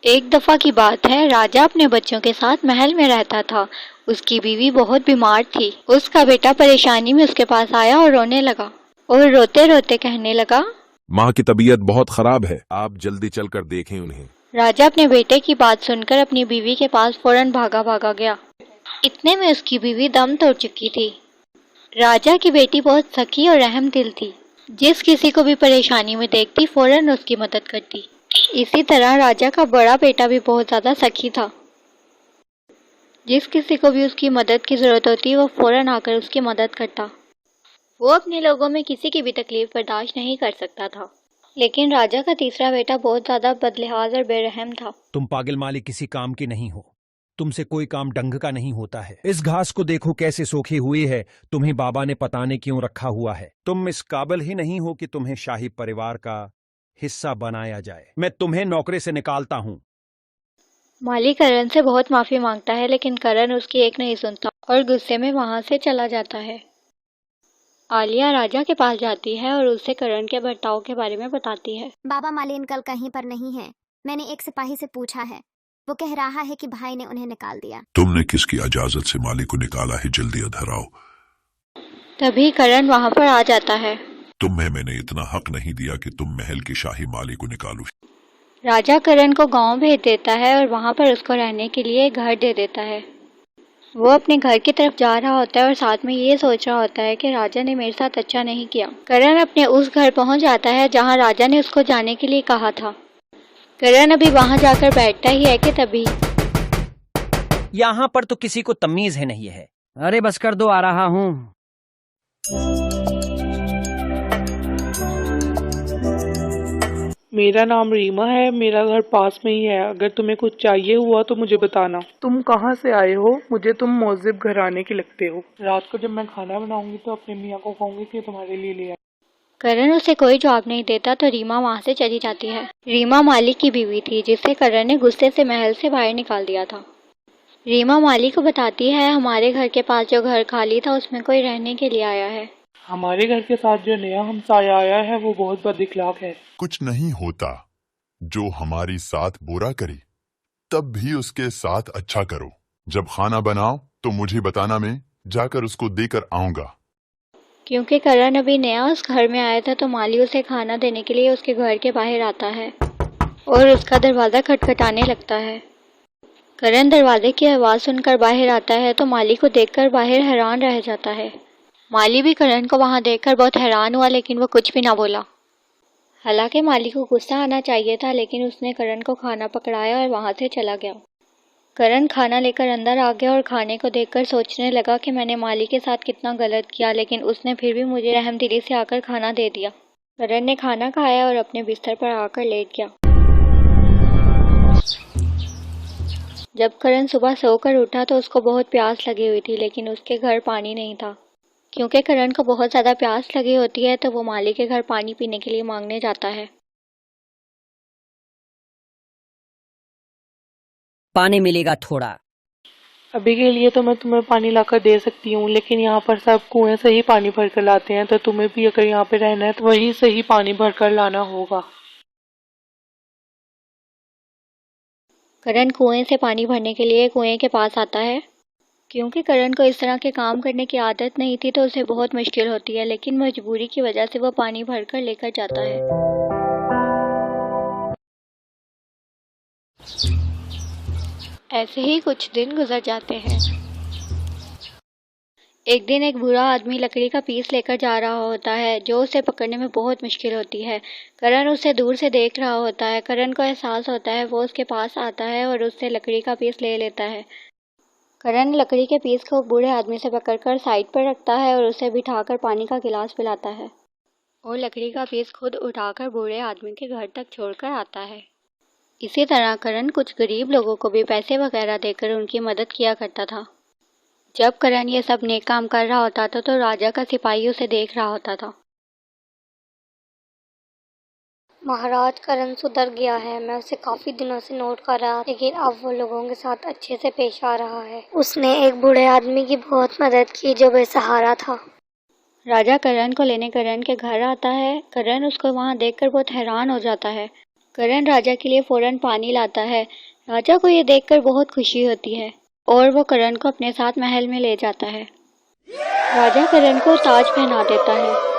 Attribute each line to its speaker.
Speaker 1: एक दफा की बात है, राजा अपने बच्चों के साथ महल में रहता था। उसकी बीवी बहुत बीमार थी। उसका बेटा परेशानी में उसके पास आया और रोने लगा और रोते रोते कहने लगा,
Speaker 2: माँ की तबीयत बहुत खराब है, आप जल्दी चलकर देखें उन्हें।
Speaker 1: राजा अपने बेटे की बात सुनकर अपनी बीवी के पास फौरन भागा भागा गया। इतने में उसकी बीवी दम तोड़ चुकी थी। राजा की बेटी बहुत सखी और रहम दिल थी। जिस किसी को भी परेशानी में देखती फौरन उसकी मदद करती। इसी तरह राजा का बड़ा बेटा भी बहुत ज्यादा सखी था। जिस किसी को भी उसकी मदद की जरूरत होती वो फौरन आकर उसकी मदद करता। वो अपने लोगों में किसी की भी तकलीफ बर्दाश्त नहीं कर सकता था। लेकिन राजा का तीसरा बेटा बहुत ज्यादा बदलिहाज और बेरहम था।
Speaker 3: तुम पागल मालिक किसी काम के नहीं हो। तुमसे कोई काम ढंग का नहीं होता है। इस घास को देखो कैसे सूखी हुई है। तुम्हें बाबा ने पता नहीं क्यों रखा हुआ है। तुम इस काबिल ही नहीं हो कि तुम्हें शाही परिवार का हिस्सा बनाया जाए। मैं तुम्हें नौकरी से निकालता हूँ।
Speaker 1: माली करण से बहुत माफी मांगता है, लेकिन करण उसकी एक नहीं सुनता और गुस्से में वहां से चला जाता है। आलिया राजा के पास जाती है और उससे करण के बर्ताव के बारे में बताती है।
Speaker 4: बाबा मालिन कल कहीं पर नहीं है। मैंने एक सिपाही से पूछा है, वो कह रहा है कि भाई ने उन्हें निकाल दिया।
Speaker 5: तुमने किसकी इजाजत से माली को निकाला है? जल्दी इधर आओ।
Speaker 1: तभी करण वहां पर आ जाता है।
Speaker 5: तुम्हें मैंने इतना हक नहीं दिया कि तुम महल की शाही माली को निकालो।
Speaker 1: राजा करण को गांव भेज देता है और वहां पर उसको रहने के लिए एक घर दे देता है। वो अपने घर की तरफ जा रहा होता है और साथ में ये सोच रहा होता है कि राजा ने मेरे साथ अच्छा नहीं किया। करण अपने उस घर पहुंच जाता है जहां राजा ने उसको जाने के लिए कहा था। करण अभी वहां जाकर बैठता ही है कि तभी
Speaker 6: यहाँ पर तो किसी को तमीज है नहीं है। अरे बस कर दो, आ रहा हूँ।
Speaker 7: मेरा नाम रीमा है, मेरा घर पास में ही है। अगर तुम्हें कुछ चाहिए हुआ तो मुझे बताना। तुम कहाँ से आए हो? मुझे तुम मोहजिब घराने के लगते हो। रात को जब मैं खाना बनाऊंगी तो अपने मियाँ को कहूंगी कि तुम्हारे लिए ले आए।
Speaker 1: करण उसे कोई जवाब नहीं देता तो रीमा वहां से चली जाती है। रीमा मालिक की बीवी थी जिसे करण ने गुस्से से महल से बाहर निकाल दिया था। रीमा मालिक को बताती है, हमारे घर के पास जो घर खाली था उसमें कोई रहने के लिए आया है।
Speaker 7: हमारे घर के साथ जो नया हमसाया आया है वो बहुत बदअखलाक है।
Speaker 5: कुछ नहीं होता। जो हमारी साथ बुरा करे तब भी उसके साथ अच्छा करो। जब खाना बनाओ तो मुझे बताना, मैं जाकर उसको देकर आऊंगा।
Speaker 1: क्योंकि करण अभी नया उस घर में आया था तो माली उसे खाना देने के लिए उसके घर के बाहर आता है और उसका दरवाजा खटखटाने लगता है। करण दरवाजे की आवाज सुनकर बाहर आता है तो माली को देखकर बाहर हैरान रह जाता है। माली भी करण को वहां देखकर बहुत हैरान हुआ, लेकिन वो कुछ भी ना बोला। हालांकि माली को गुस्सा आना चाहिए था, लेकिन उसने करण को खाना पकड़ाया और वहां से चला गया। करण खाना लेकर अंदर आ गया और खाने को देखकर सोचने लगा कि मैंने माली के साथ कितना गलत किया, लेकिन उसने फिर भी मुझे रहमदिली से आकर खाना दे दिया। करण ने खाना खाया और अपने बिस्तर पर आकर लेट गया। जब करण सुबह सोकर उठा तो उसको बहुत प्यास लगी हुई थी, लेकिन उसके घर पानी नहीं था। क्योंकि करण को बहुत ज़्यादा प्यास लगी होती है तो वो माली के घर पानी पीने के लिए मांगने जाता है।
Speaker 6: पानी मिलेगा थोड़ा।
Speaker 7: अभी के लिए तो मैं तुम्हें पानी लाकर दे सकती हूँ, लेकिन यहाँ पर सब कुएं से ही पानी भर कर लाते हैं, तो तुम्हें भी अगर यहाँ पे रहना है तो वहीं से ही पानी भर कर लाना होगा।
Speaker 1: करण कुएं से पानी भरने के लिए कुएं के पास आता है। क्योंकि करण को इस तरह के काम करने की आदत नहीं थी तो उसे बहुत मुश्किल होती है, लेकिन मजबूरी की वजह से वो पानी भरकर लेकर जाता है। ऐसे ही कुछ दिन गुजर जाते हैं। एक दिन एक बूढ़ा आदमी लकड़ी का पीस लेकर जा रहा होता है, जो उसे पकड़ने में बहुत मुश्किल होती है। करण उसे दूर से देख रहा होता है। करण को एहसास होता है, वो उसके पास आता है और उससे लकड़ी का पीस ले लेता है। करण लकड़ी के पीस को बूढ़े आदमी से पकड़कर साइड पर रखता है और उसे बिठाकर पानी का गिलास पिलाता है और लकड़ी का पीस खुद उठाकर बूढ़े आदमी के घर तक छोड़कर आता है। इसी तरह करण कुछ गरीब लोगों को भी पैसे वगैरह देकर उनकी मदद किया करता था। जब करण ये सब नेक काम कर रहा होता था तो राजा का सिपाही उसे देख रहा होता था।
Speaker 8: महाराज, करण सुधर गया है। मैं उसे काफी दिनों से नोट कर रहा, लेकिन अब वो लोगों के साथ अच्छे से पेश आ रहा है। उसने एक बूढ़े आदमी की बहुत मदद की जो बेसहारा था।
Speaker 1: राजा करण को लेने करण के घर आता है। करण उसको वहां देखकर बहुत हैरान हो जाता है। करण राजा के लिए फौरन पानी लाता है। राजा को ये देखकर बहुत खुशी होती है और वो करण को अपने साथ महल में ले जाता है। राजा करण को ताज पहना देता है।